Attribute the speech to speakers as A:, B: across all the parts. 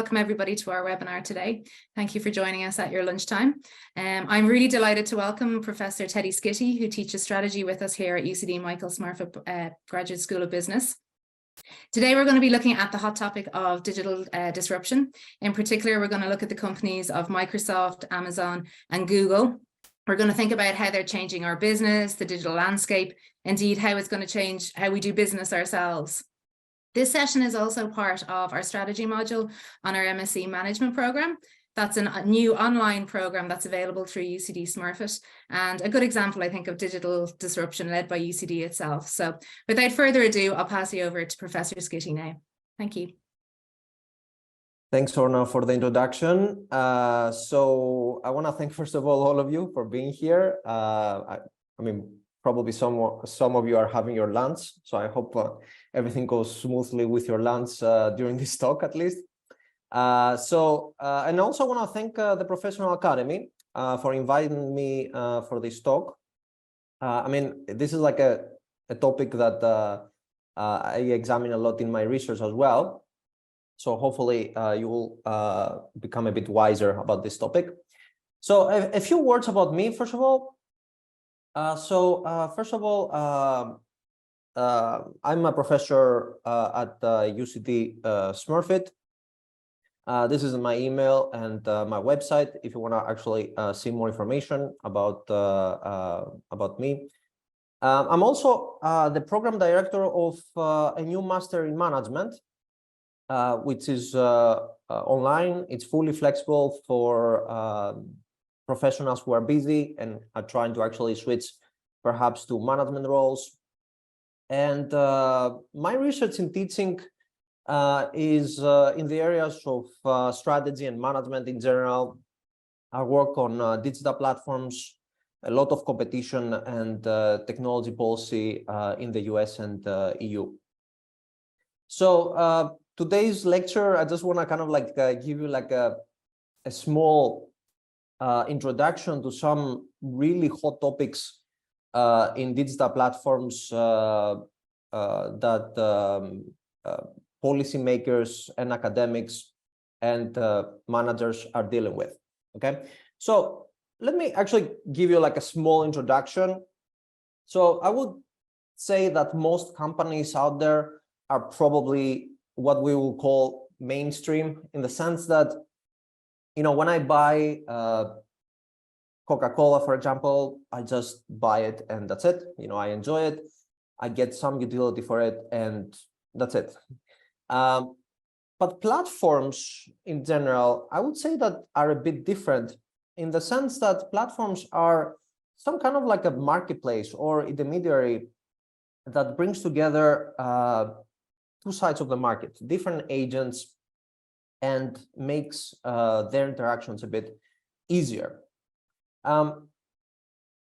A: welcome everybody to our webinar today. Thank you for joining us at your lunchtime. I'm really delighted to welcome Professor Teddy Skiti, who teaches strategy with us here at UCD Michael Smurfit Graduate School of Business. Today, we're going to be looking at the hot topic of digital disruption. In particular, we're going to look at the companies of Microsoft, Amazon, and Google. We're going to think about how they're changing our business, the digital landscape, indeed how it's going to change how we do business ourselves. This session is also part of our strategy module on our MSc management program. That's a new online program that's available through UCD Smurfit, and a good example, I think, of digital disruption led by UCD itself. So without further ado, I'll pass you over to Professor Skiti now. Thank you.
B: Thanks, Orna, for the introduction. So I want to thank, first of all of you for being here. I mean, probably some of you are having your lunch, so I hope everything goes smoothly with your lunch during this talk, at least. And also want to thank the Professional Academy for inviting me for this talk. I mean, this is like a topic that I examine a lot in my research as well. So hopefully you will become a bit wiser about this topic. So a few words about me, first of all. I'm a professor at UCD Smurfit. This is my email and my website if you want to actually see more information about me. I'm also the program director of a new master in management, which is online. It's fully flexible for professionals who are busy and are trying to actually switch perhaps to management roles. And my research in teaching is in the areas of strategy and management in general. I work on digital platforms, a lot of competition and technology policy in the US and EU. So today's lecture, I just want to kind of like give you like a small introduction to some really hot topics in digital platforms that policymakers and academics and managers are dealing with. Okay, so let me actually give you like a small introduction. So I would say that most companies out there are probably what we will call mainstream, in the sense that, you know, when I buy Coca-Cola, for example, I just buy it and that's it. You know, I enjoy it. I get some utility for it and that's it. But platforms in general, I would say that are a bit different, in the sense that platforms are some kind of like a marketplace or intermediary that brings together two sides of the market, different agents, and makes their interactions a bit easier.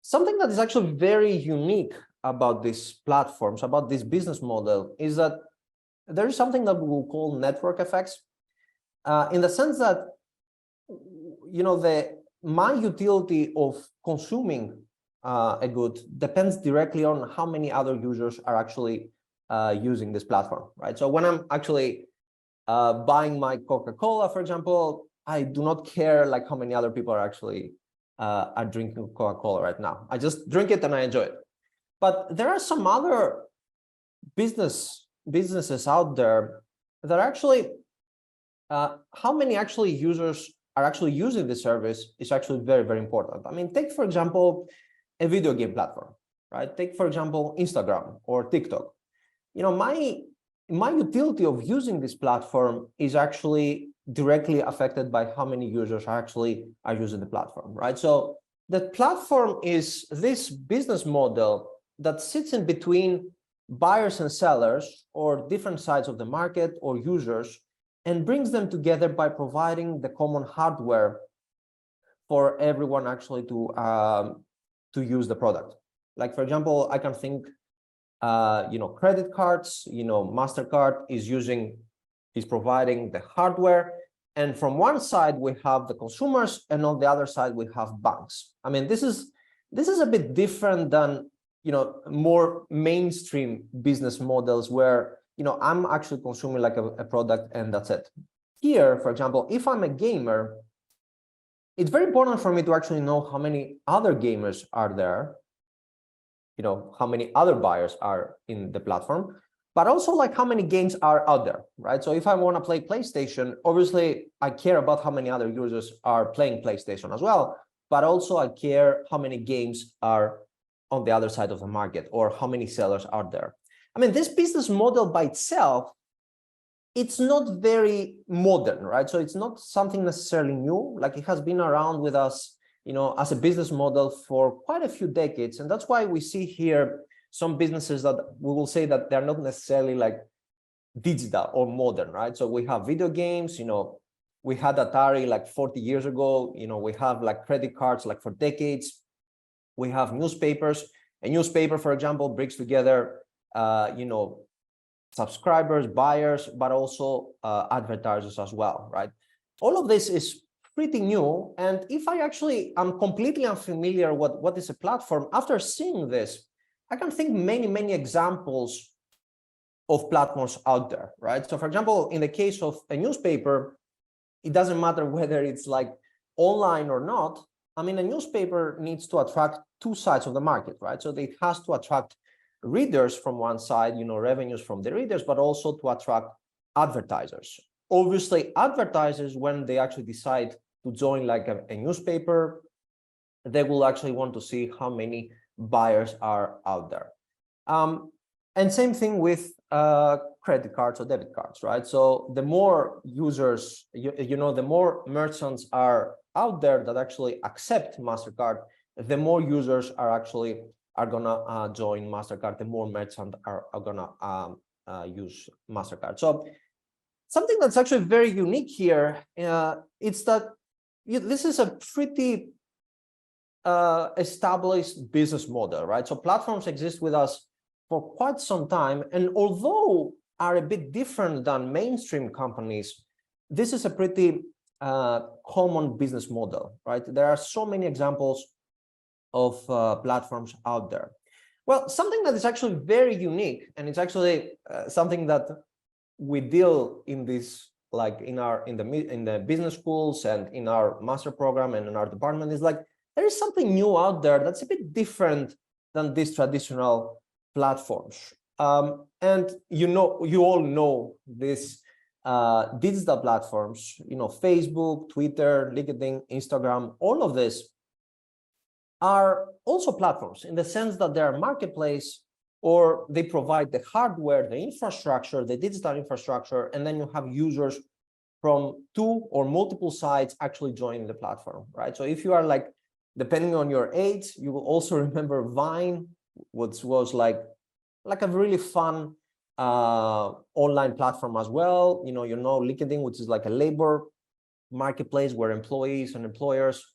B: Something that is actually very unique about these platforms, about this business model, is that there is something that we will call network effects, in the sense that, you know, my utility of consuming a good depends directly on how many other users are actually using this platform, right? So when I'm actually buying my Coca-Cola, for example, I do not care like how many other people are actually are drinking Coca-Cola right now. I just drink it and I enjoy it. But there are some other businesses out there that actually how many actually users are actually using the service is actually very, very important. I mean, take, for example, a video game platform, right? Take, for example, Instagram or TikTok. You know, my utility of using this platform is actually directly affected by how many users actually are using the platform, right? So the platform is this business model that sits in between buyers and sellers, or different sides of the market or users, and brings them together by providing the common hardware for everyone actually to use the product. Like, for example, I can think, you know, credit cards, you know, MasterCard is providing the hardware. And from one side, we have the consumers, and on the other side, we have banks. I mean, this is a bit different than, you know, more mainstream business models where, you know, I'm actually consuming like a product and that's it. here, for example, if I'm a gamer, it's very important for me to actually know how many other gamers are there, how many other buyers are in the platform, but also like how many games are out there, right? So if I want to play PlayStation, obviously I care about how many other users are playing PlayStation as well, but also I care how many games are on the other side of the market or how many sellers are there. I mean, this business model by itself, it's not very modern, right? So it's not something necessarily new. Like, it has been around with us, as a business model for quite a few decades. And that's why we see here some businesses that we will say that they're not necessarily like digital or modern, right? So we have video games, we had Atari like 40 years ago, we have like credit cards like for decades. We have newspapers. A newspaper, for example, brings together, subscribers, buyers, but also advertisers as well, right? All of this is pretty new. And if I actually am completely unfamiliar what is a platform, after seeing this, I can think many examples of platforms out there, right? So for example, in the case of a newspaper, it doesn't matter whether it's like online or not. I mean, a newspaper needs to attract two sides of the market, right? So it has to attract readers from one side, revenues from the readers, but also to attract advertisers. Obviously, advertisers, when they actually decide to join like a newspaper, they will actually want to see how many buyers are out there. And same thing with credit cards or debit cards, right? So the more users, the more merchants are out there that actually accept MasterCard, the more users are gonna join MasterCard, the more merchants are gonna use MasterCard. So something that's actually very unique here, it's that this is a pretty established business model, right? So platforms exist with us for quite some time, and although are a bit different than mainstream companies, this is a pretty common business model, right? There are so many examples of platforms out there. Well, something that is actually very unique, and it's actually something that we deal in this, like in the business schools and in our master program and in our department, is like there is something new out there that's a bit different than these traditional platforms. And you all know this digital platforms, Facebook, Twitter, LinkedIn, Instagram, all of this are also platforms in the sense that they're a marketplace, or they provide the hardware, the infrastructure, the digital infrastructure, and then you have users from two or multiple sites actually joining the platform, right? So if you are like, depending on your age, you will also remember Vine, which was like a really fun online platform as well. LinkedIn, which is like a labor marketplace where employees and employers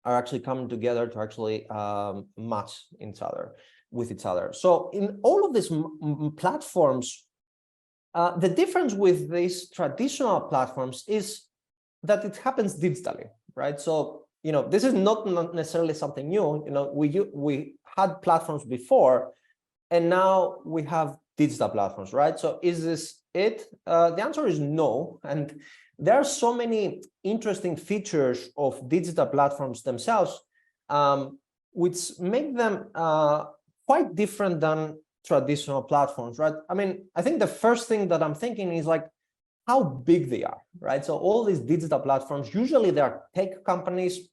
B: are actually coming together to actually match with each other. So in all of these platforms, the difference with these traditional platforms is that it happens digitally, right? So this is not necessarily something new. We had platforms before, and now we have digital platforms, right? So is this it? The answer is no. And there are so many interesting features of digital platforms themselves, which make them quite different than traditional platforms, right? I mean, I think the first thing that I'm thinking is like how big they are, right? So all these digital platforms, usually they are tech companies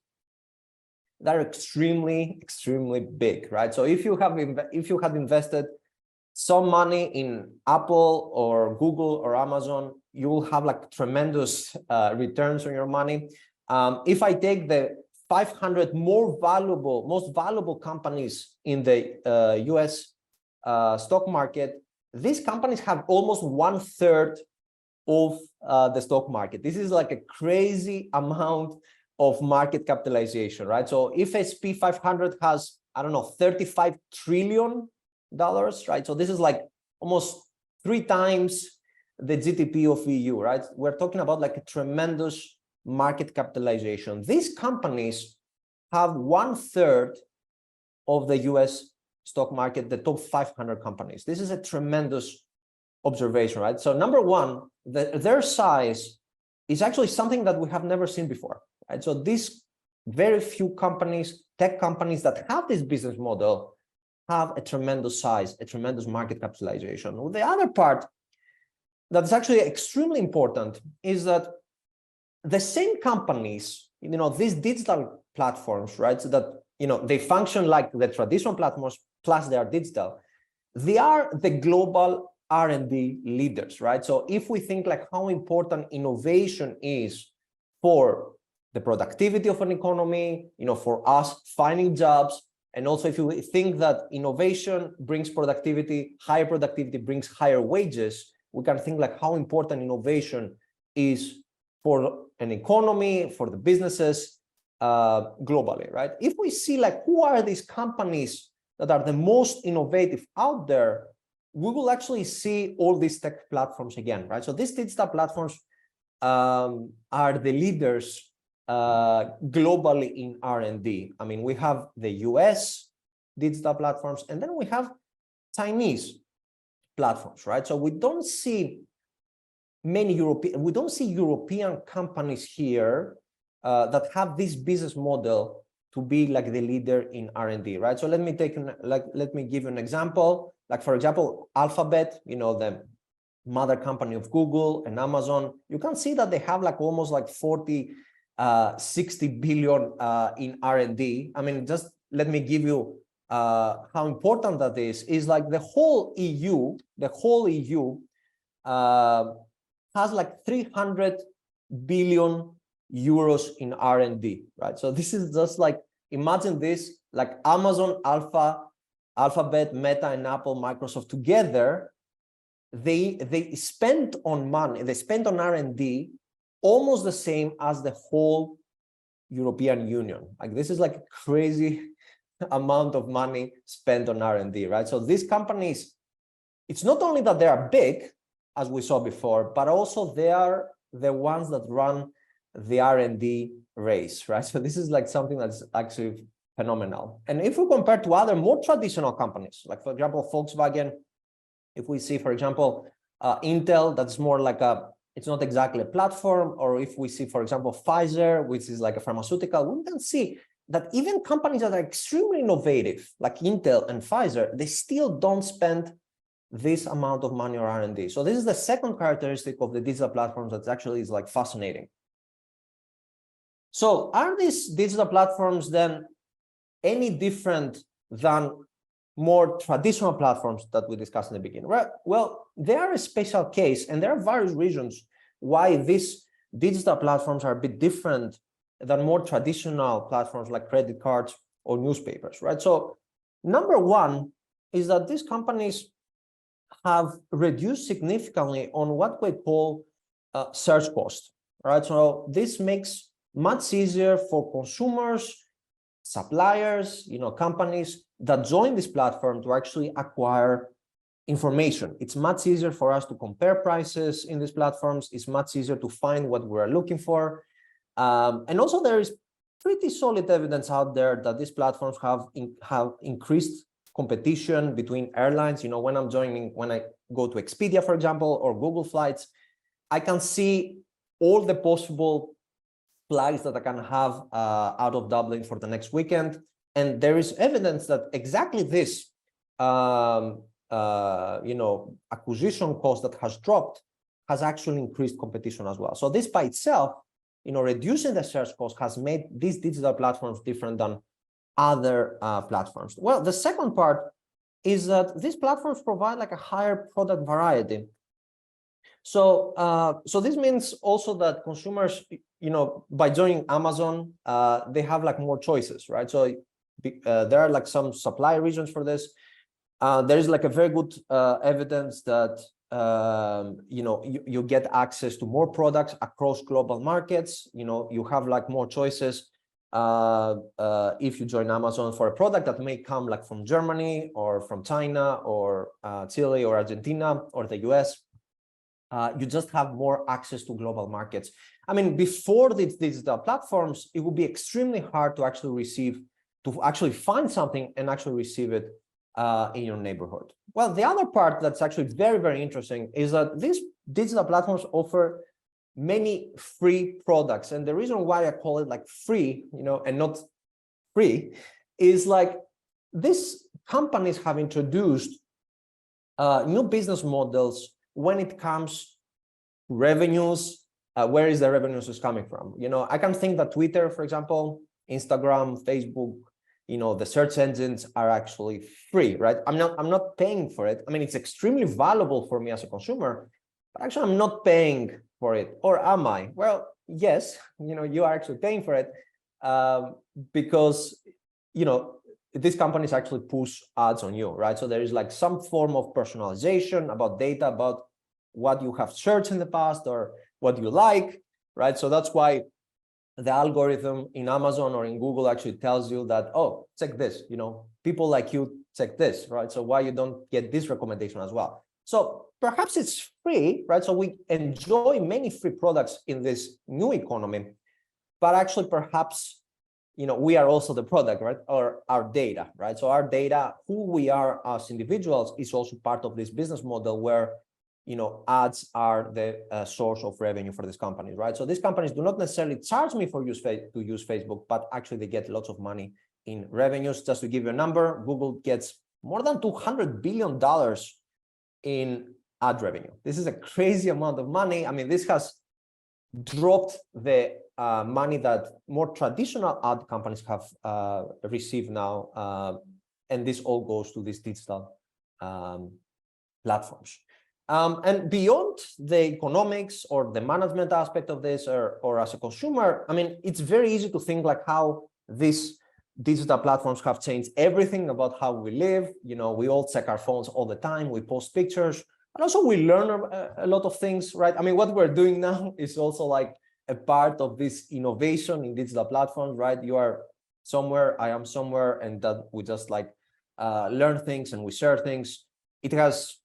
B: that are extremely big, right? So if you had invested some money in Apple or Google or Amazon, you will have like tremendous returns on your money. If I take the 500 most valuable companies in the US stock market, these companies have almost 1/3 of the stock market. This is like a crazy amount of market capitalization, right? So if SP 500 has, I don't know, $35 trillion, right? So this is like almost 3 times the GDP of EU, right? We're talking about like a tremendous market capitalization. These companies have 1/3 of the US stock market, the top 500 companies. This is a tremendous observation, right? So number one, their size is actually something that we have never seen before, right? So these very few companies, tech companies that have this business model have a tremendous size, a tremendous market capitalization. Well, the other part that's actually extremely important is that the same companies, these digital platforms, right? So that, they function like the traditional platforms, plus they are digital. They are the global R&D leaders, right? So if we think like how important innovation is for the productivity of an economy, for us finding jobs, and also if you think that innovation brings productivity, higher productivity brings higher wages, we can think like how important innovation is for an economy, for the businesses globally, right? If we see like who are these companies that are the most innovative out there, we will actually see all these tech platforms again, right? So these digital platforms are the leaders globally in R&D. I mean, we have the US digital platforms, and then we have Chinese platforms, right? So we don't see European companies here that have this business model to be like the leader in R&D, right? So let me give you an example. Like, for example, Alphabet, the mother company of Google and Amazon, you can see that they have like almost like 60 billion in R&D. I mean, just let me give you how important that is like the whole EU has like 300 billion euros in R&D, right? So this is just like, imagine this, like Amazon, Alphabet, Meta, and Apple, Microsoft together, they spent on money, they spent on R&D almost the same as the whole European Union. Like, this is like a crazy amount of money spent on R&D, right? So these companies, it's not only that they are big, as we saw before, but also they are the ones that run the R&D race, right? So this is like something that's actually phenomenal. And if we compare to other more traditional companies, like for example, Volkswagen, if we see, for example, Intel, that's more like it's not exactly a platform, or if we see, for example, Pfizer, which is like a pharmaceutical, we can see that even companies that are extremely innovative, like Intel and Pfizer, they still don't spend this amount of money on R&D. So this is the second characteristic of the digital platforms that actually is like fascinating. So are these digital platforms then any different than more traditional platforms that we discussed in the beginning? Right. Well, they are a special case, and there are various reasons why these digital platforms are a bit different than more traditional platforms like credit cards or newspapers, right? So number one is that these companies have reduced significantly on what we call search cost, right? So this makes much easier for consumers, suppliers, companies that join this platform to actually acquire information. It's much easier for us to compare prices in these platforms. It's much easier to find what we're looking for. And also there is pretty solid evidence out there that these platforms have increased competition between airlines. When I go to Expedia, for example, or Google Flights, I can see all the possible flights that I can have out of Dublin for the next weekend. And there is evidence that exactly this, acquisition cost that has dropped has actually increased competition as well. So this by itself, reducing the search cost has made these digital platforms different than other platforms. Well, the second part is that these platforms provide like a higher product variety. So, so this means also that consumers, by joining Amazon, they have like more choices, right? So there are like some supply reasons for this. There is like a very good evidence that you get access to more products across global markets. You have like more choices if you join Amazon for a product that may come like from Germany or from China or Chile or Argentina or the US. You just have more access to global markets. I mean, before these digital platforms, it would be extremely hard to actually find something and actually receive it in your neighborhood. Well, the other part that's actually very, very interesting is that these digital platforms offer many free products. And the reason why I call it like free, and not free, is like these companies have introduced new business models when it comes to revenues. Where is the revenues is coming from? I can think that Twitter, for example, Instagram, Facebook, the search engines are actually free, right? I'm not paying for it. I mean, it's extremely valuable for me as a consumer, but actually I'm not paying for it. Or am I? Well, yes, you are actually paying for it, because these companies actually push ads on you, right? So there is like some form of personalization about data, about what you have searched in the past or what you like, right? So that's why the algorithm in Amazon or in Google actually tells you that, oh, check this, people like you check this, right? So why you don't get this recommendation as well? So perhaps it's free, right? So we enjoy many free products in this new economy, but actually perhaps we are also the product, right? Or our data, right? So our data, who we are as individuals, is also part of this business model where, ads are the source of revenue for these companies, right? So these companies do not necessarily charge me to use Facebook, but actually they get lots of money in revenues. Just to give you a number, Google gets more than $200 billion in ad revenue. This is a crazy amount of money. I mean, this has dropped the money that more traditional ad companies have received now, and this all goes to these digital platforms. And beyond the economics or the management aspect of this, or as a consumer, I mean, it's very easy to think like how these digital platforms have changed everything about how we live. We all check our phones all the time, we post pictures, and also we learn a lot of things, right? I mean, what we're doing now is also like a part of this innovation in digital platforms, right? You are somewhere, I am somewhere, and that we just like learn things and we share things. It has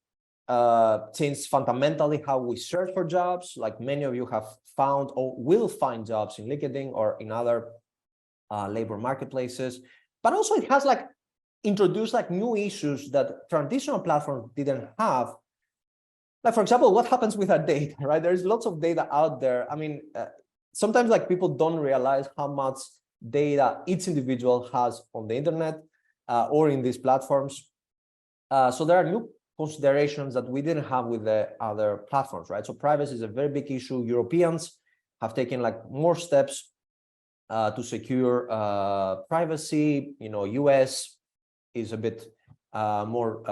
B: changed fundamentally how we search for jobs. Like many of you have found or will find jobs in LinkedIn or in other labor marketplaces, but also it has like introduced like new issues that traditional platforms didn't have. Like, for example, what happens with our data, right? There's lots of data out there. I mean, sometimes like people don't realize how much data each individual has on the internet or in these platforms. So there are new considerations that we didn't have with the other platforms, right? So privacy is a very big issue. Europeans have taken like more steps to secure privacy. US is a bit more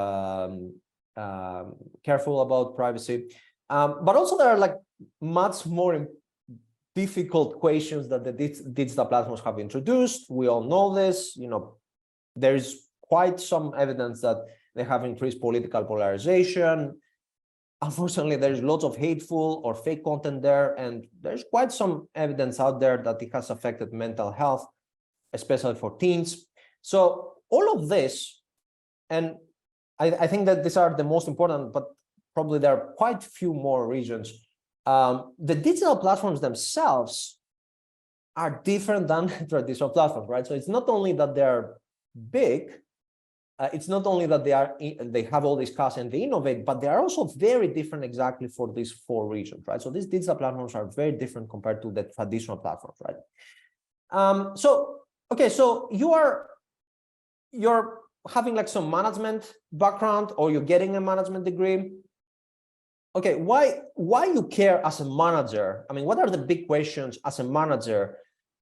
B: careful about privacy, but also there are like much more difficult questions that the digital platforms have introduced. We all know this. There is quite some evidence that they have increased political polarization. Unfortunately, there's lots of hateful or fake content there, and there's quite some evidence out there that it has affected mental health, especially for teens. So all of this, and I think that these are the most important, but probably there are quite few more reasons. The digital platforms themselves are different than traditional platforms, right? So it's not only that they're big, it's not only that they have all these costs and they innovate, but they are also very different exactly for these 4 reasons, right? So these digital platforms are very different compared to the traditional platforms, right? So you're having like some management background, or you're getting a management degree. Okay, why you care as a manager? I mean, what are the big questions as a manager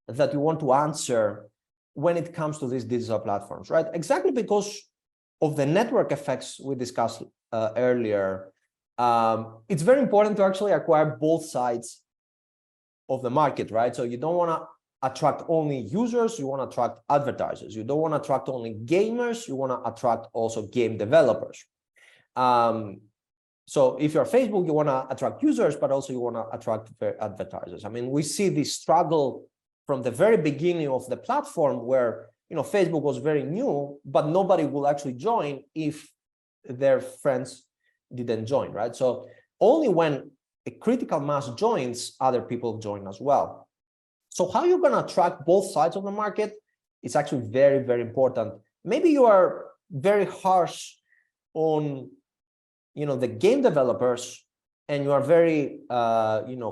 B: that you want to answer when it comes to these digital platforms, right? Exactly because of the network effects we discussed earlier. It's very important to actually acquire both sides of the market, right? So you don't want to attract only users, you want to attract advertisers. You don't want to attract only gamers, you want to attract also game developers. So if you're Facebook, you want to attract users, but also you want to attract advertisers. I mean, we see this struggle from the very beginning of the platform where, Facebook was very new, but nobody will actually join if their friends didn't join, right? So only when a critical mass joins, other people join as well. So how you're going to attract both sides of the market is actually very, very important. Maybe you are very harsh on, the game developers, and you are very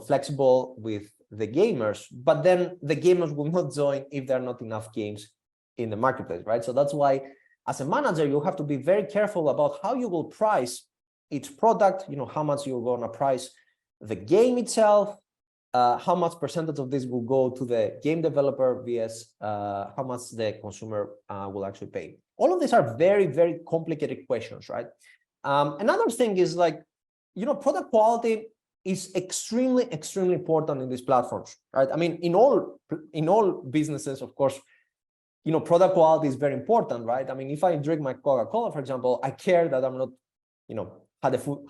B: flexible with the gamers, but then the gamers will not join if there are not enough games in the marketplace, right? So that's why as a manager, you have to be very careful about how you will price each product, how much you're going to price the game itself, how much percentage of this will go to the game developer vs how much the consumer will actually pay. All of these are very, very complicated questions, right? Another thing is like, product quality is extremely, extremely important in these platforms, right? I mean, in all businesses, of course, product quality is very important, right? I mean, if I drink my Coca-Cola, for example, I care that I'm not,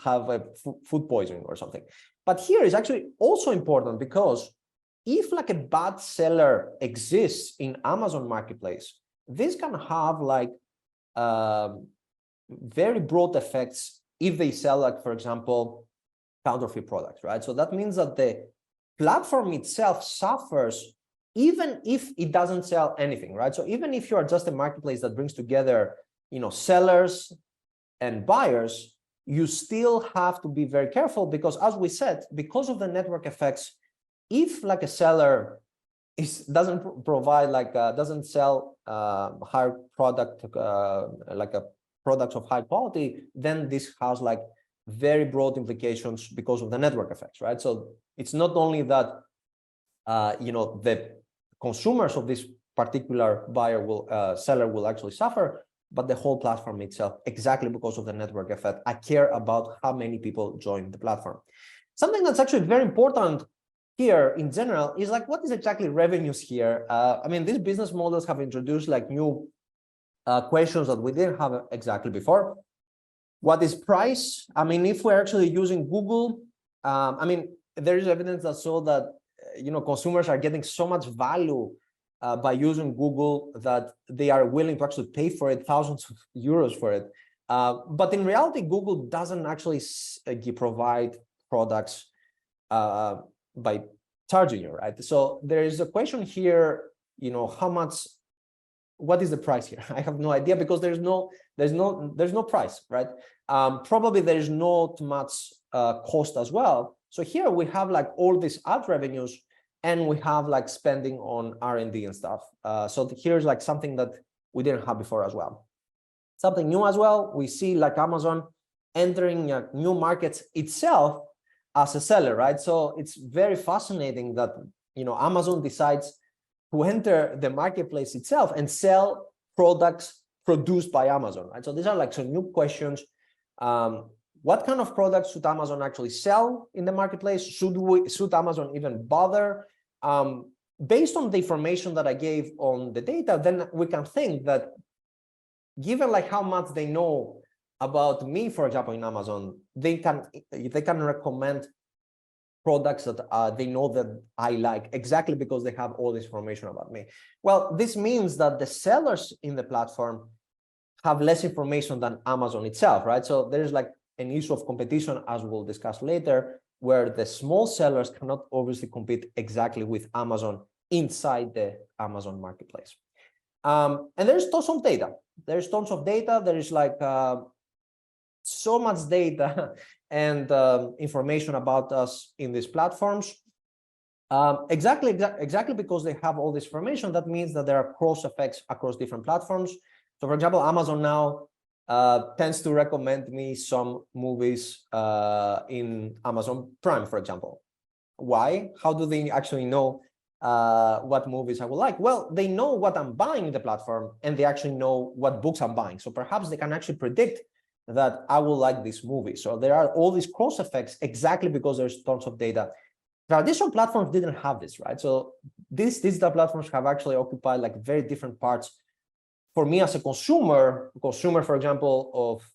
B: have a food poisoning or something. But here is actually also important because if like a bad seller exists in Amazon Marketplace, this can have like very broad effects if they sell, like, for example, counterfeit products, right? So that means that the platform itself suffers even if it doesn't sell anything, right? So even if you are just a marketplace that brings together, sellers and buyers, you still have to be very careful because, as we said, because of the network effects, if like a seller doesn't provide doesn't sell high product like a products of high quality, then this has like very broad implications because of the network effects, right? So it's not only that the consumers of this particular seller will actually suffer, but the whole platform itself, exactly because of the network effect. I care about how many people join the platform. Something that's actually very important here in general is like, what is exactly revenues here? I mean, these business models have introduced like new questions that we didn't have exactly before. What is price? I mean, if we're actually using Google, I mean, there is evidence that show that consumers are getting so much value by using Google that they are willing to actually pay for it, thousands of euros for it. But in reality, Google doesn't actually provide products by charging you, right? So there is a question here, what is the price here? I have no idea because there's no price, right? Probably there is not much cost as well. So here we have like all these ad revenues, and we have like spending on R&D and stuff. So here's like something that we didn't have before as well. Something new as well, we see like Amazon entering new markets itself as a seller, right? So it's very fascinating that, Amazon decides to enter the marketplace itself and sell products produced by Amazon, right? So these are like some new questions. What kind of products should Amazon actually sell in the marketplace? Should Amazon even bother? Based on the information that I gave on the data, then we can think that given like how much they know about me, for example, in Amazon, they can recommend products that they know that I like exactly because they have all this information about me. Well, this means that the sellers in the platform have less information than Amazon itself, right? So there's like an issue of competition, as we'll discuss later, where the small sellers cannot obviously compete exactly with Amazon inside the Amazon marketplace. And there's tons of data. There's tons of data. There is like so much data and information about us in these platforms. Exactly because they have all this information, that means that there are cross effects across different platforms. So for example, Amazon now tends to recommend me some movies in Amazon Prime, for example. Why? How do they actually know what movies I would like? Well, they know what I'm buying in the platform, and they actually know what books I'm buying. So perhaps they can actually predict that I will like this movie. So there are all these cross effects exactly because there's tons of data. Traditional platforms didn't have this, right? So these digital platforms have actually occupied like very different parts. For me as a consumer, for example, of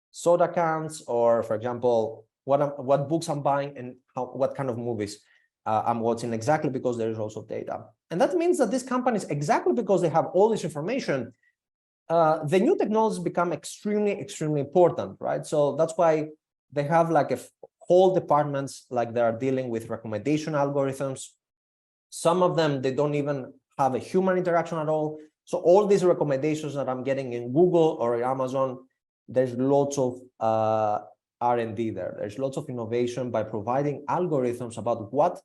B: soda cans, or for example, what books I'm buying and what kind of movies I'm watching, exactly because there is also data. And that means that these companies, exactly because they have all this information, the new technologies become extremely, extremely important, right? So that's why they have like whole departments, like they are dealing with recommendation algorithms. Some of them, they don't even have a human interaction at all. So all these recommendations that I'm getting in Google or in Amazon, there's lots of R&D there. There's lots of innovation by providing algorithms about what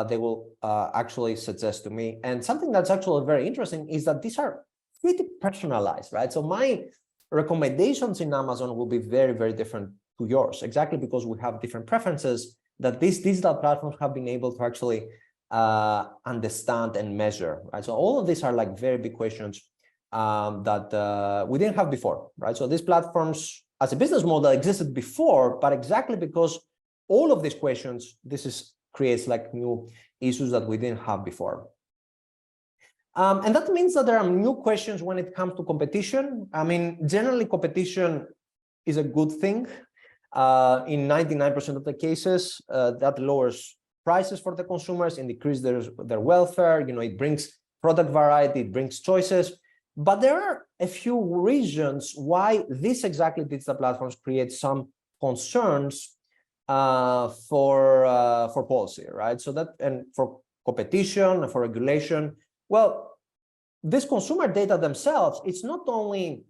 B: they will actually suggest to me. And something that's actually very interesting is that these are pretty personalized, right? So my recommendations in Amazon will be very, very different to yours, exactly because we have different preferences that these digital platforms have been able to actually understand and measure, right? So all of these are like very big questions that we didn't have before, right? So these platforms as a business model existed before, but exactly because all of these questions, creates like new issues that we didn't have before. And that means that there are new questions when it comes to competition. I mean, generally competition is a good thing. In 99% of the cases, that lowers prices for the consumers and decreases their welfare. You know, it brings product variety, it brings choices. But there are a few reasons why this exactly digital platforms create some concerns for policy, right? So that, and for competition, for regulation. Well, this consumer data themselves, it's not only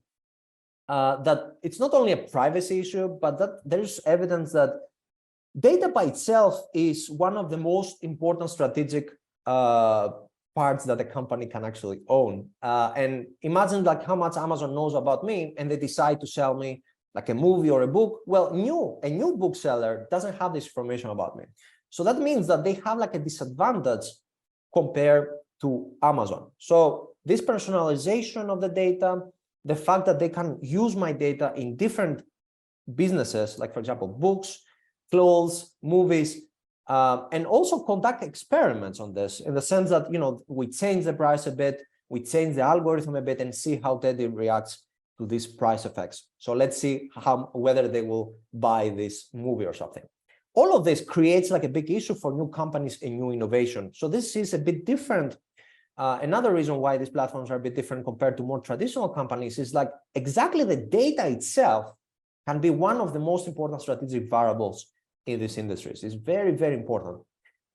B: a privacy issue, but that there's evidence that data by itself is one of the most important strategic parts that a company can actually own. And imagine like how much Amazon knows about me, and they decide to sell me like a movie or a book. Well, a new bookseller doesn't have this information about me. So that means that they have like a disadvantage compared to Amazon. So this personalization of the data, the fact that they can use my data in different businesses, like for example, books, clothes, movies, and also conduct experiments on this in the sense that, you know, we change the price a bit, we change the algorithm a bit and see how Teddy reacts to these price effects. So let's see whether they will buy this movie or something. All of this creates like a big issue for new companies and new innovation. So this is a bit different. Another reason why these platforms are a bit different compared to more traditional companies is like exactly the data itself can be one of the most important strategic variables in these industries. It's very, very important.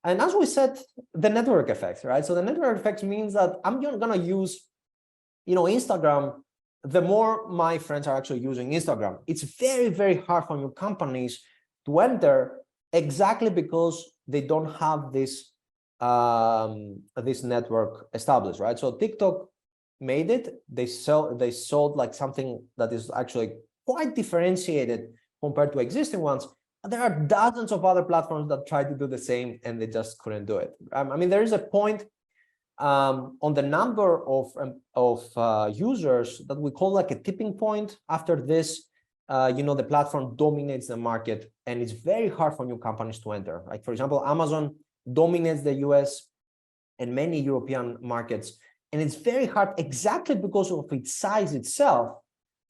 B: And as we said, the network effects, right? So the network effects means that I'm gonna use, you know, Instagram. The more my friends are actually using Instagram, it's very, very hard for new companies to enter exactly because they don't have this network established, right? So TikTok made it. They sold like something that is actually quite differentiated compared to existing ones. There are dozens of other platforms that try to do the same and they just couldn't do it. I mean, there is a point on the number of users that we call like a tipping point. After this, you know, the platform dominates the market and it's very hard for new companies to enter. Like for example, Amazon dominates the US and many European markets, and it's very hard exactly because of its size itself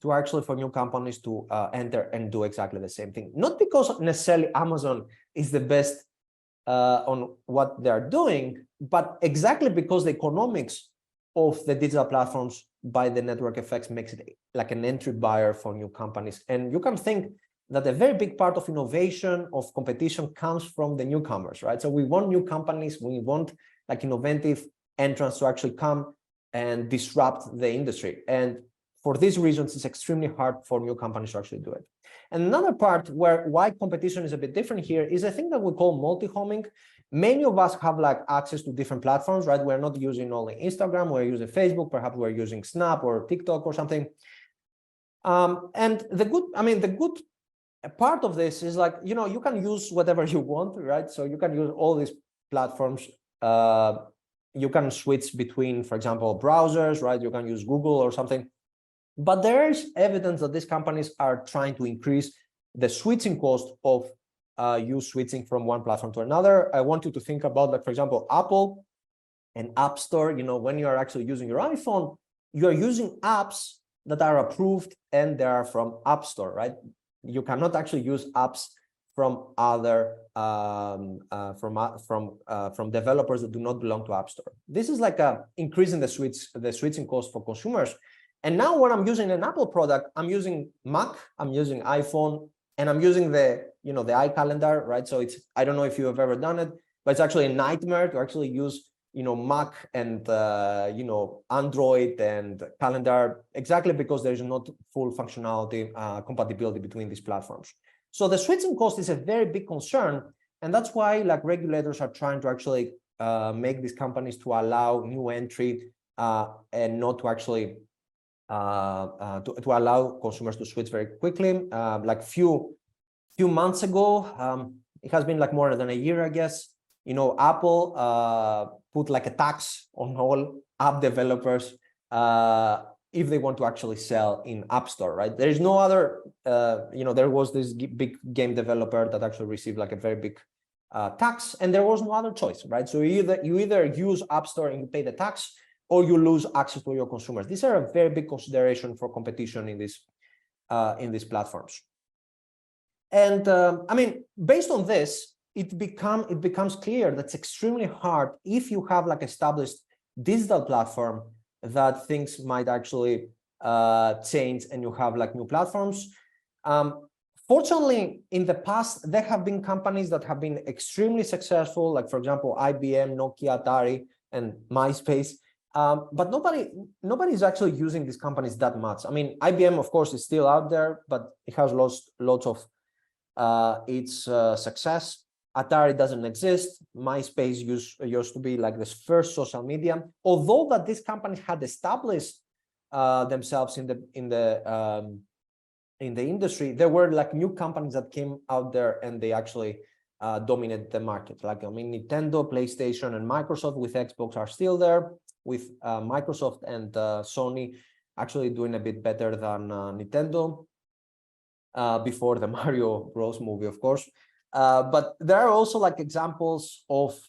B: to actually for new companies to enter and do exactly the same thing. Not because necessarily Amazon is the best on what they're doing, but exactly because the economics of the digital platforms by the network effects makes it like an entry barrier for new companies. And you can think that a very big part of innovation, of competition comes from the newcomers, right? So we want new companies, we want like innovative entrants to actually come and disrupt the industry. And for these reasons, it's extremely hard for new companies to actually do it. And another part why competition is a bit different here is a thing that we call multi-homing. Many of us have like access to different platforms, right? We're not using only Instagram, we're using Facebook, perhaps we're using Snap or TikTok or something. And the good part of this is like, you know, you can use whatever you want, right? So you can use all these platforms. You can switch between, for example, browsers, right? You can use Google or something. But there is evidence that these companies are trying to increase the switching cost of you switching from one platform to another. I want you to think about, like, for example, Apple and App Store. You know, when you are actually using your iPhone, you are using apps that are approved and they are from App Store, right? You cannot actually use apps from other from developers that do not belong to App Store. This is like a increasing the switching cost for consumers. And now when I'm using an Apple product, I'm using Mac, I'm using iPhone, and I'm using the iCalendar, right? So it's, I don't know if you have ever done it, but it's actually a nightmare to actually use, Mac and, Android and calendar, exactly because there's not full functionality, compatibility between these platforms. So the switching cost is a very big concern, and that's why like regulators are trying to actually make these companies to allow new entry and not to actually to allow consumers to switch very quickly. Like few months ago, it has been like more than a year, I guess. You know, Apple put like a tax on all app developers if they want to actually sell in App Store, right? There is no other, you know, there was this big game developer that actually received like a very big tax, and there was no other choice, right? So you either use App Store and you pay the tax, or you lose access to your consumers. These are a very big consideration for competition in these platforms. And I mean, based on this, it becomes clear that it's extremely hard if you have like established digital platform that things might actually change and you have like new platforms. Fortunately, in the past, there have been companies that have been extremely successful, like for example, IBM, Nokia, Atari, and MySpace. But nobody is actually using these companies that much. I mean, IBM, of course, is still out there, but it has lost lots of its success. Atari doesn't exist. MySpace used to be like this first social media. Although that these companies had established themselves in the industry, there were like new companies that came out there and they actually dominated the market. Like I mean, Nintendo, PlayStation, and Microsoft with Xbox are still there, with Microsoft and Sony actually doing a bit better than Nintendo before the Mario Bros movie, of course. But there are also like examples of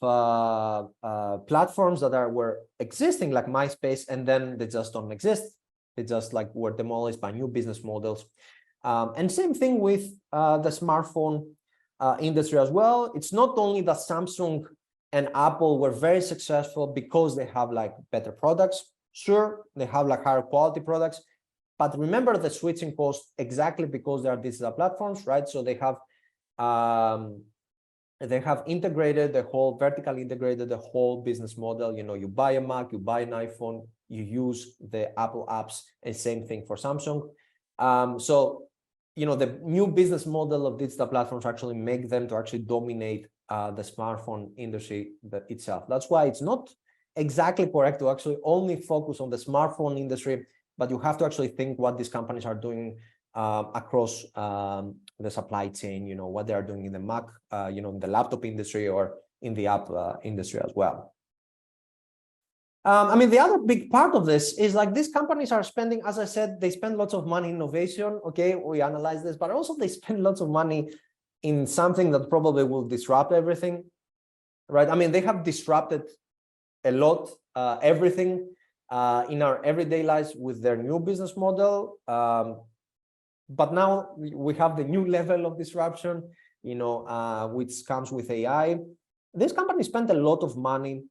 B: platforms that were existing, like MySpace, and then they just don't exist. They just like were demolished by new business models. And same thing with the smartphone industry as well. It's not only that Samsung and Apple were very successful because they have like better products. Sure, they have like higher quality products, but remember the switching cost exactly because they are digital platforms, right? So they have integrated the whole, vertically integrated the whole business model. You know, you buy a Mac, you buy an iPhone, you use the Apple apps, and same thing for Samsung. So, you know, the new business model of digital platforms actually make them to actually dominate the smartphone industry itself. That's why it's not exactly correct to actually only focus on the smartphone industry, but you have to actually think what these companies are doing across the supply chain, you know, what they are doing in the Mac, you know, in the laptop industry or in the app industry as well. I mean, the other big part of this is like these companies are spending, as I said, they spend lots of money in innovation. Okay, we analyze this, but also they spend lots of money in something that probably will disrupt everything, right? I mean, they have disrupted a lot, everything in our everyday lives with their new business model. But now we have the new level of disruption, you know, which comes with AI. These companies spend a lot of money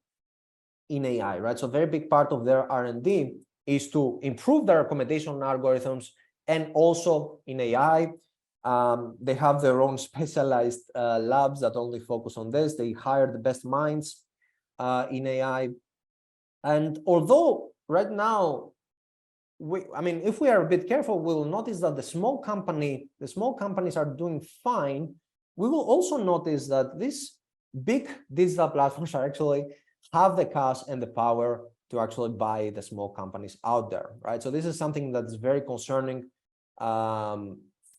B: in AI, right? So a very big part of their R&D is to improve their recommendation algorithms, and also in AI. They have their own specialized labs that only focus on this. They hire the best minds in AI. And although right now, I mean, if we are a bit careful, we'll notice that the small companies are doing fine. We will also notice that these big digital platforms are actually have the cash and the power to actually buy the small companies out there, right? So this is something that's very concerning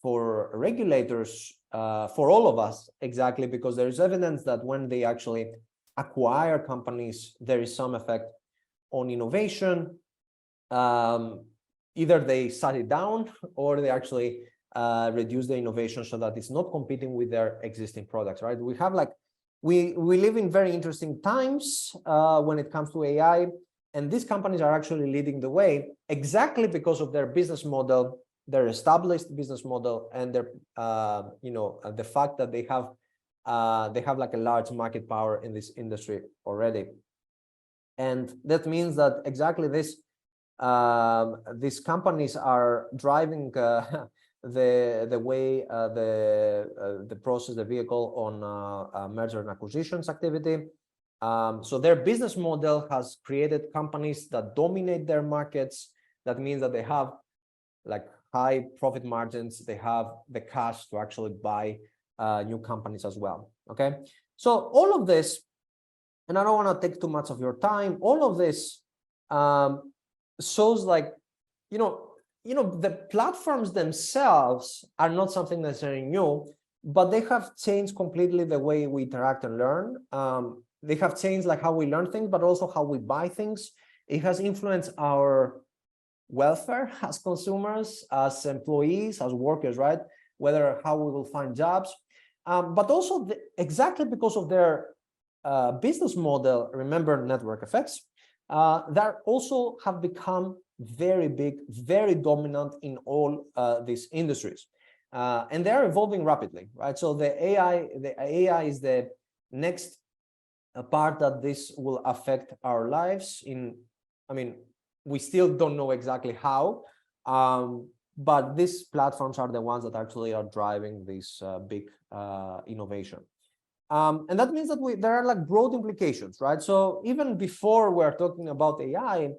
B: for regulators, for all of us, exactly, because there is evidence that when they actually acquire companies, there is some effect on innovation. Either they shut it down or they actually reduce the innovation so that it's not competing with their existing products, right? We have like, we live in very interesting times when it comes to AI, and these companies are actually leading the way exactly because of their business model, their established business model, and their, you know, the fact that they have like a large market power in this industry already. And that means that exactly this, these companies are driving the way the process, the vehicle on merger and acquisitions activity. So their business model has created companies that dominate their markets. That means that they have like high profit margins, they have the cash to actually buy new companies as well. Okay, so all of this, and I don't want to take too much of your time, all of this shows like, the platforms themselves are not something necessarily new, but they have changed completely the way we interact and learn. They have changed like how we learn things, but also how we buy things. It has influenced our welfare as consumers, as employees, as workers, right? Whether how we will find jobs, but also exactly because of their business model, remember network effects, that also have become very big, very dominant in all these industries. And they're evolving rapidly, right? So the AI is the next part that this will affect our lives in, we still don't know exactly how, but these platforms are the ones that actually are driving this big innovation. And that means that there are like broad implications, right? So even before we're talking about AI,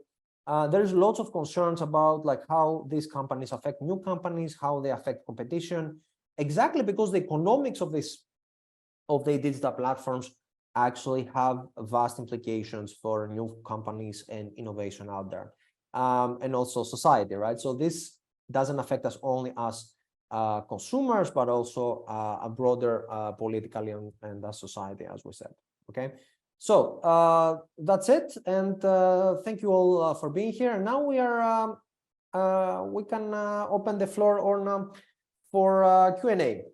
B: there's lots of concerns about like how these companies affect new companies, how they affect competition, exactly because the economics of the digital platforms actually have vast implications for new companies and innovation out there, and also society, right? So this doesn't affect us only as consumers, but also a broader politically and as society, as we said. Okay, so that's it, and thank you all for being here. And now we can open the floor for Q&A.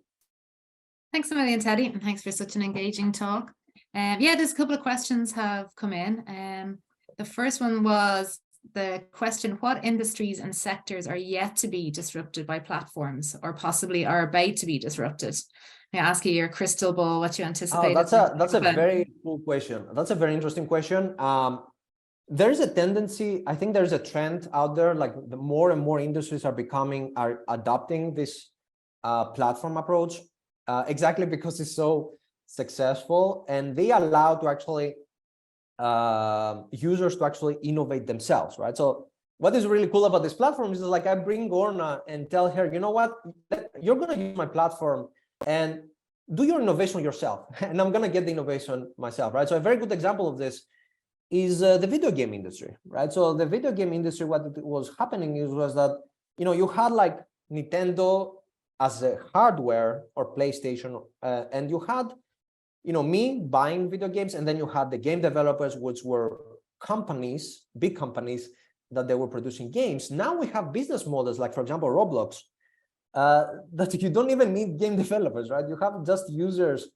A: Thanks a million, Teddy, and thanks for such an engaging talk. Yeah, there's a couple of questions have come in. The first one was the question: what industries and sectors are yet to be disrupted by platforms, or possibly are about to be disrupted? I ask you your crystal ball, what you anticipate.
B: Oh, that's a very cool question. That's a very interesting question. There's a tendency, I think there's a trend out there, like the more and more industries are adopting this platform approach, exactly because it's so successful, and they allow to actually users to actually innovate themselves, right? So what is really cool about this platform is like I bring Orna and tell her, you know what, you're going to use my platform and do your innovation yourself, and I'm going to get the innovation myself, right? So a very good example of this is the video game industry, right? So the video game industry, what was happening was that, you had like Nintendo as a hardware or PlayStation, and you had me buying video games, and then you had the game developers, which were companies, big companies, that they were producing games. Now we have business models like, for example, Roblox, that you don't even need game developers, right? You have just users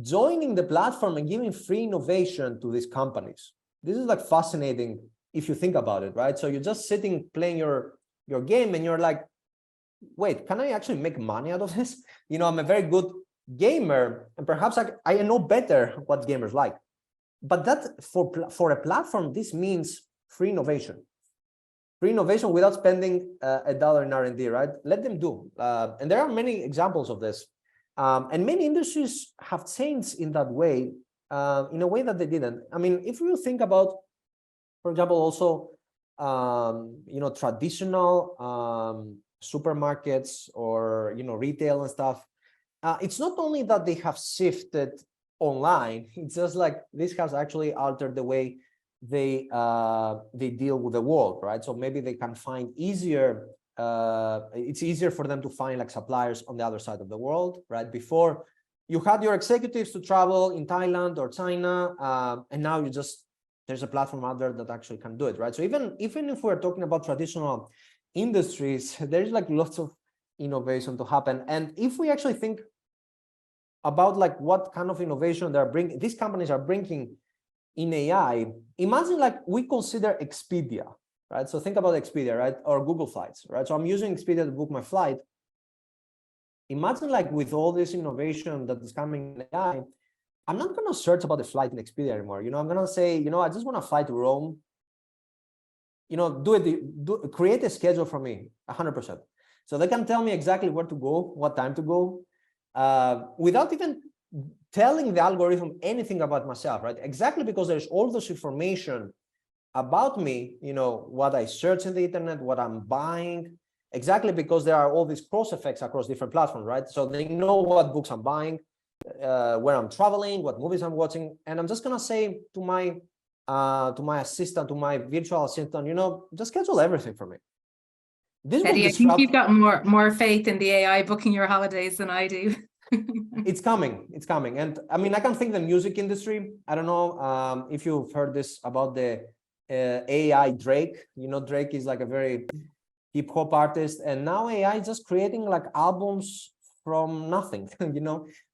B: joining the platform and giving free innovation to these companies. This is like fascinating if you think about it, right? So you're just sitting playing your game, and you're like, wait, can I actually make money out of this? I'm a very good gamer, and perhaps I know better what gamers like. But that for a platform, this means free innovation without spending $1 in R&D, right? Let them do. And there are many examples of this. And many industries have changed in that way, in a way that they didn't. If you think about, for example, also, traditional supermarkets or, retail and stuff, it's not only that they have shifted online, it's just like this has actually altered the way they deal with the world, right? So maybe they can find it's easier for them to find like suppliers on the other side of the world, right? Before, you had your executives to travel in Thailand or China, and now there's a platform out there that actually can do it, right? So even if we're talking about traditional industries, there's like lots of innovation to happen. And if we actually think about like what kind of innovation these companies are bringing in AI, imagine like we consider Expedia, right? So think about Expedia, right? Or Google Flights, right? So I'm using Expedia to book my flight. Imagine like with all this innovation that is coming in AI, I'm not going to search about the flight in Expedia anymore. I'm going to say, I just want to fly to Rome. Create a schedule for me, 100%. So they can tell me exactly where to go, what time to go, without even telling the algorithm anything about myself, right? Exactly because there's all this information about me, what I search in the internet, what I'm buying, exactly because there are all these cross effects across different platforms, right? So they know what books I'm buying, where I'm traveling, what movies I'm watching, and I'm just gonna say to my assistant, to my virtual assistant, just schedule everything for me. This will
A: Teddy, I think
B: disrupt.
A: you've got more faith in the AI booking your holidays than I do.
B: It's coming. And I mean, I can think the music industry. I don't know if you've heard this about the AI Drake. Drake is like a very hip hop artist, and now AI is just creating like albums from nothing.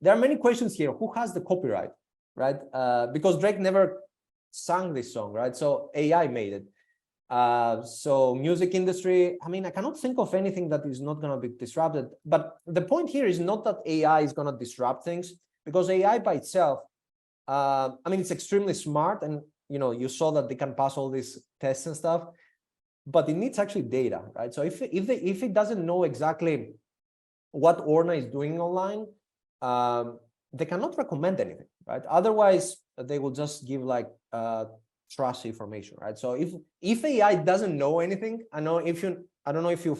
B: There are many questions here. Who has the copyright, right? Because Drake never sang this song, right? So AI made it. So music industry, I mean, I cannot think of anything that is not going to be disrupted. But the point here is not that AI is going to disrupt things, because AI by itself, I mean, it's extremely smart, and you saw that they can pass all these tests and stuff, but it needs actually data, right? So if it doesn't know exactly what Orna is doing online, they cannot recommend anything, right? Otherwise, they will just give like trust information, right? So if AI doesn't know anything, I don't know if you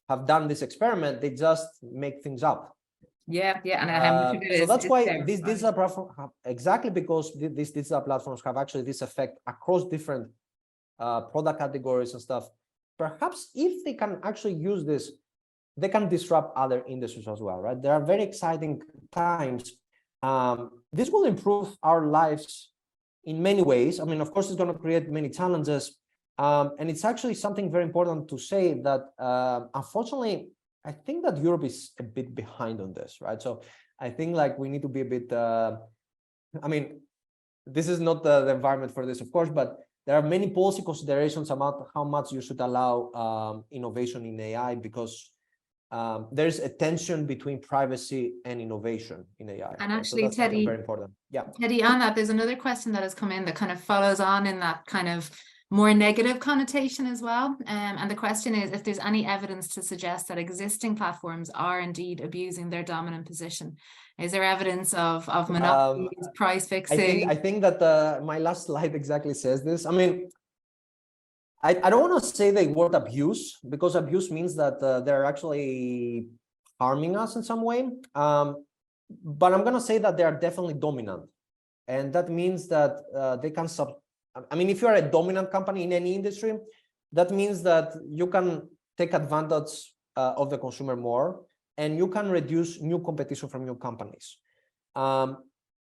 B: have done this experiment, they just make things up.
A: Yeah, and
B: so that's why these digital platforms exactly because these digital platforms have actually this effect across different product categories and stuff. Perhaps if they can actually use this, they can disrupt other industries as well, right? There are very exciting times. This will improve our lives in many ways. I mean, of course, it's going to create many challenges. And it's actually something very important to say that, unfortunately, I think that Europe is a bit behind on this, right? So I think like we need to be a bit, I mean, this is not the environment for this, of course, but there are many policy considerations about how much you should allow innovation in AI, because there's a tension between privacy and innovation in AI.
A: And
B: right?
A: actually,
B: so that's
A: Teddy,
B: very important. Yeah.
A: Teddy, on that, there's another question that has come in that kind of follows on in that kind of more negative connotation as well. And the question is if there's any evidence to suggest that existing platforms are indeed abusing their dominant position. Is there evidence of monopolies, price fixing?
B: I think that my last slide exactly says this. I mean, I don't want to say the word abuse, because abuse means that they're actually harming us in some way. But I'm going to say that they are definitely dominant. And that means that they can I mean, if you're a dominant company in any industry, that means that you can take advantage of the consumer more, and you can reduce new competition from new companies.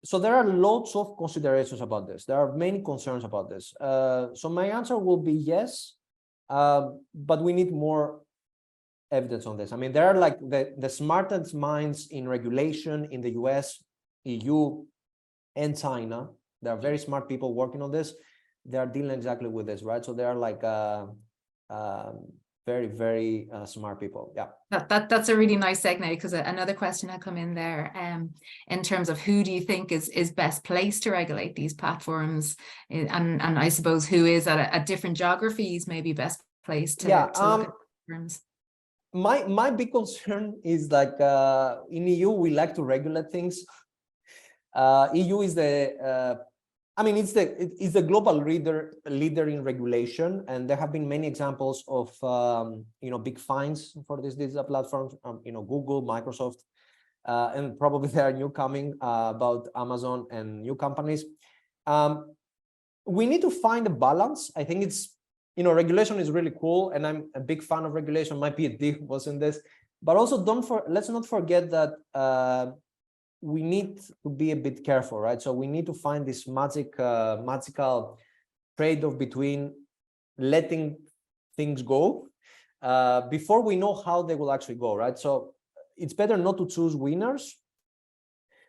B: So there are lots of considerations about this. There are many concerns about this. So my answer will be yes, but we need more evidence on this. I mean, there are like the smartest minds in regulation in the US, EU, and China. There are very smart people working on this. They are dealing exactly with this, right? So they are like very, very smart people. Yeah.
A: That's a really nice segue, because another question had come in there in terms of who do you think is best placed to regulate these platforms, and I suppose who is at different geographies maybe best placed to look at platforms.
B: My big concern is like in EU we like to regulate things. EU is I mean, it's the global leader in regulation, and there have been many examples of big fines for these digital platforms. Google, Microsoft, and probably there are new coming about Amazon and new companies. We need to find a balance. I think it's regulation is really cool, and I'm a big fan of regulation. My PhD was in this, but also let's not forget that. We need to be a bit careful, right? So we need to find this magical trade-off between letting things go before we know how they will actually go, right? So it's better not to choose winners,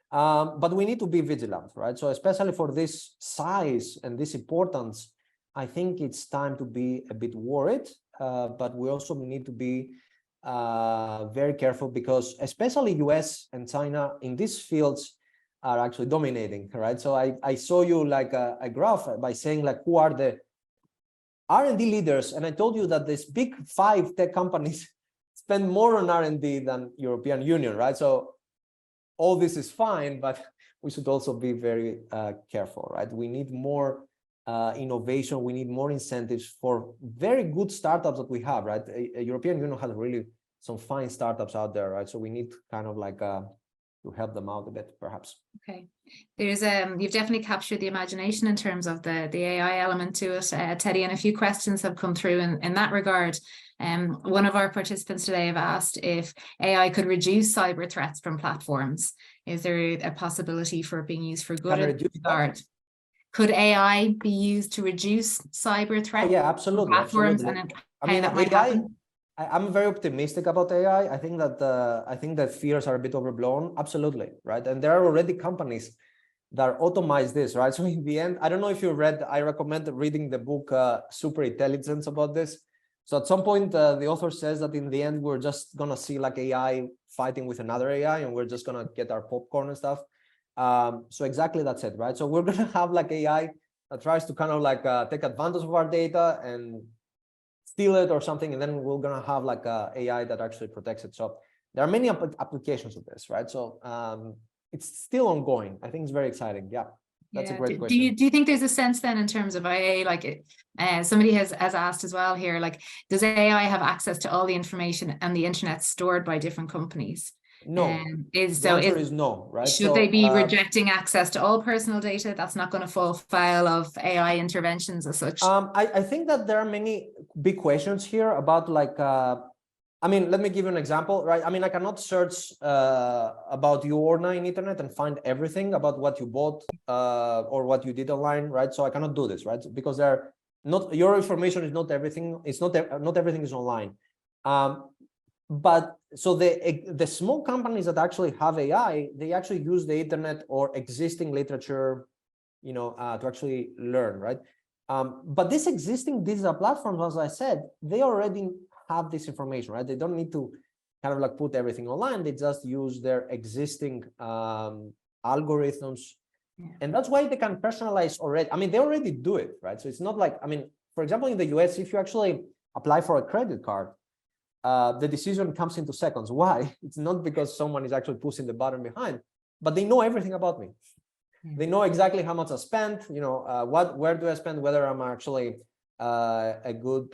B: but we need to be vigilant, right? So especially for this size and this importance, I think it's time to be a bit worried, but we also need to be very careful, because especially US and China in these fields are actually dominating, right? So I saw you like a graph by saying like who are the R&D leaders, and I told you that these big 5 tech companies spend more on R&D than European Union, right? So all this is fine, but we should also be very careful, right? We need more innovation. We need more incentives for very good startups that we have, right? A European Union has really some fine startups out there, right? So we need kind of like to help them out a bit, perhaps.
A: Okay, there's you've definitely captured the imagination in terms of the AI element to it, Teddy, and a few questions have come through in that regard. One of our participants today have asked if AI could reduce cyber threats from platforms. Is there a possibility for it being used for good in that regard? Could AI be used to reduce cyber threats?
B: Oh, yeah, absolutely,
A: platforms,
B: absolutely.
A: and
B: I mean,
A: that might
B: AI.
A: happen?
B: I'm very optimistic about AI. I think that fears are a bit overblown. Absolutely, right? And there are already companies that automate this, right? So in the end, I don't know if you read. I recommend reading the book Super Intelligence about this. So at some point, the author says that in the end, we're just gonna see like AI fighting with another AI, and we're just gonna get our popcorn and stuff. So exactly that's it, right? So we're gonna have like AI that tries to kind of like take advantage of our data and steal it or something, and then we're gonna have like a AI that actually protects it. So there are many applications of this, right? So it's still ongoing. I think it's very exciting. Yeah, that's a great question.
A: Do you think there's a sense then in terms of AI, like somebody has asked as well here, like does AI have access to all the information and the internet stored by different companies?
B: No, the answer is no, right?
A: Should they be rejecting access to all personal data? That's not going to fall foul of AI interventions as such.
B: I think that there are many big questions here about like, I mean, let me give you an example, right? I mean, I cannot search about you or in internet and find everything about what you bought or what you did online, right? So I cannot do this, right? Because they're not, your information is not everything. It's not everything is online. But so the small companies that actually have AI, they actually use the internet or existing literature, you know, to actually learn, right? But these existing digital platforms, as I said, they already have this information, right? They don't need to kind of like put everything online. They just use their existing algorithms. Yeah. And that's why they can personalize already. I mean, they already do it, right? So it's not like, I mean, for example, in the US, if you actually apply for a credit card, the decision comes into seconds. Why? It's not because someone is actually pushing the button behind, but they know everything about me. They know exactly how much I spent, you know, where do I spend, whether I'm actually a good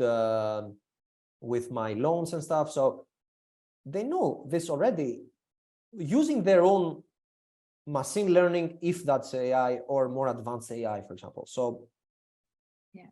B: with my loans and stuff. So they know this already using their own machine learning, if that's AI or more advanced AI, for example. So yeah,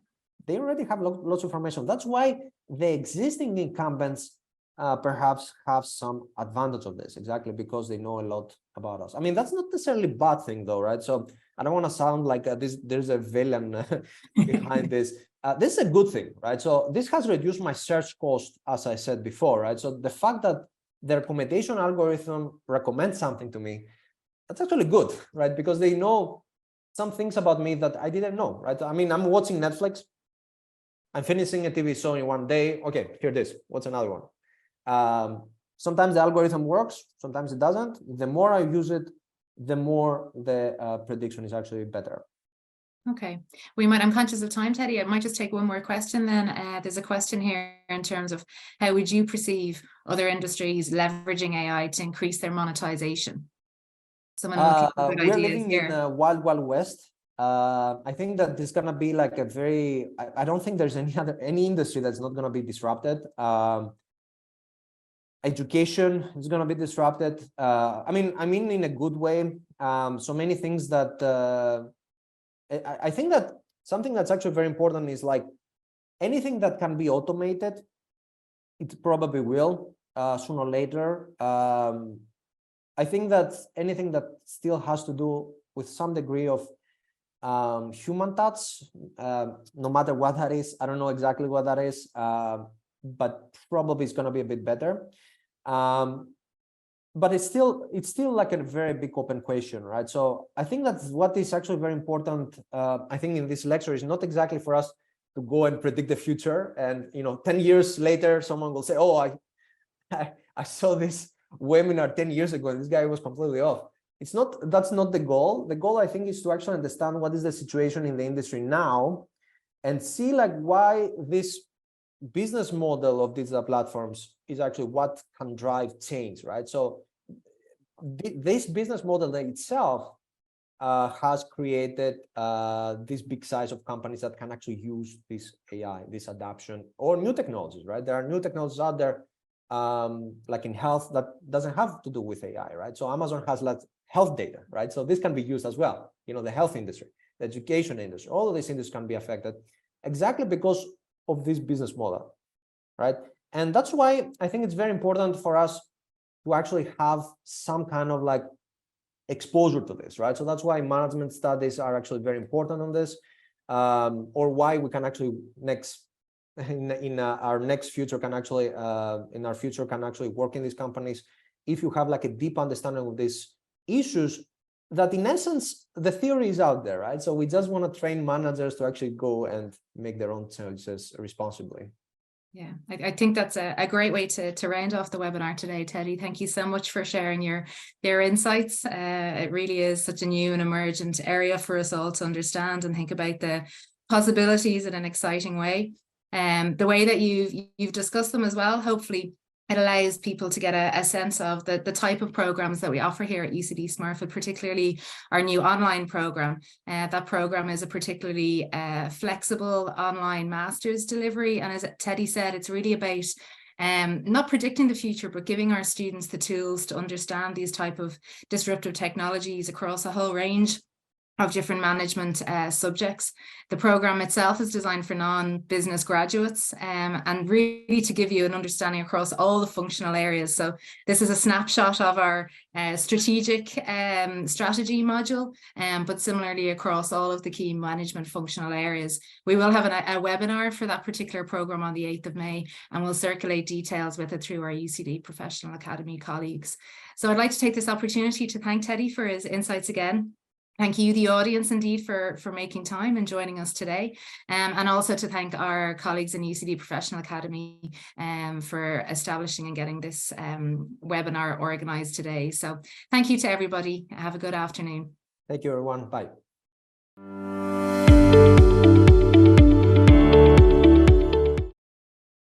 B: they already have lots of information. That's why the existing incumbents perhaps have some advantage of this, exactly because they know a lot about us. I mean, that's not necessarily a bad thing though, right? So I don't want to sound like there's a villain behind this. This is a good thing, right? So this has reduced my search cost, as I said before, right? So the fact that the recommendation algorithm recommends something to me, that's actually good, right? Because they know some things about me that I didn't know, right? I mean, I'm watching Netflix. I'm finishing a TV show in one day. Okay, here it is. What's another one? Sometimes the algorithm works, sometimes it doesn't. The more I use it, the more the prediction is actually better.
A: Okay, I'm conscious of time, Teddy. I might just take one more question then. There's a question here in terms of how would you perceive other industries leveraging AI to increase their monetization?
B: We're living in a wild west. I think that there's gonna be like a very, I don't think there's any industry that's not gonna be disrupted. Education is gonna be disrupted. I mean in a good way. So many things that I think that something that's actually very important is like anything that can be automated, it probably will sooner or later. I think that anything that still has to do with some degree of human touch, no matter what that is, I don't know exactly what that is, but probably it's going to be a bit better. But it's still like a very big open question, right? So I think that's what is actually very important. I think in this lecture is not exactly for us to go and predict the future, and 10 years later, someone will say, "Oh, I saw this webinar 10 years ago, and this guy was completely off." It's not. That's not the goal. The goal, I think, is to actually understand what is the situation in the industry now, and see like why this business model of digital platforms is actually what can drive change, right? So this business model itself has created this big size of companies that can actually use this AI, this adoption, or new technologies, right? There are new technologies out there, like in health, that doesn't have to do with AI, right? So Amazon has like health data, right? So this can be used as well. You know, the health industry, the education industry, all of these industries can be affected exactly because of this business model, right? And that's why I think it's very important for us to actually have some kind of like exposure to this, right? So that's why management studies are actually very important on this, or why we can actually our next future can actually in our future can actually work in these companies if you have like a deep understanding of these issues, that in essence the theory is out there, right? So we just want to train managers to actually go and make their own choices responsibly.
A: Yeah, I think that's a great way to round off the webinar today, Teddy. Thank you so much for sharing your insights. It really is such a new and emergent area for us all to understand and think about the possibilities in an exciting way. The way that you've discussed them as well, hopefully it allows people to get a sense of the type of programs that we offer here at UCD Smurfit, particularly our new online program. That program is a particularly flexible online master's delivery. And as Teddy said, it's really about not predicting the future, but giving our students the tools to understand these type of disruptive technologies across a whole range of different management subjects. The program itself is designed for non-business graduates and really to give you an understanding across all the functional areas. So this is a snapshot of our strategic strategy module, but similarly across all of the key management functional areas. We will have a webinar for that particular program on the 8th of May, and we'll circulate details with it through our UCD Professional Academy colleagues. So I'd like to take this opportunity to thank Teddy for his insights again. Thank you, the audience, indeed, for making time and joining us today. And also to thank our colleagues in UCD Professional Academy for establishing and getting this webinar organized today. So thank you to everybody. Have a good afternoon.
B: Thank you, everyone. Bye.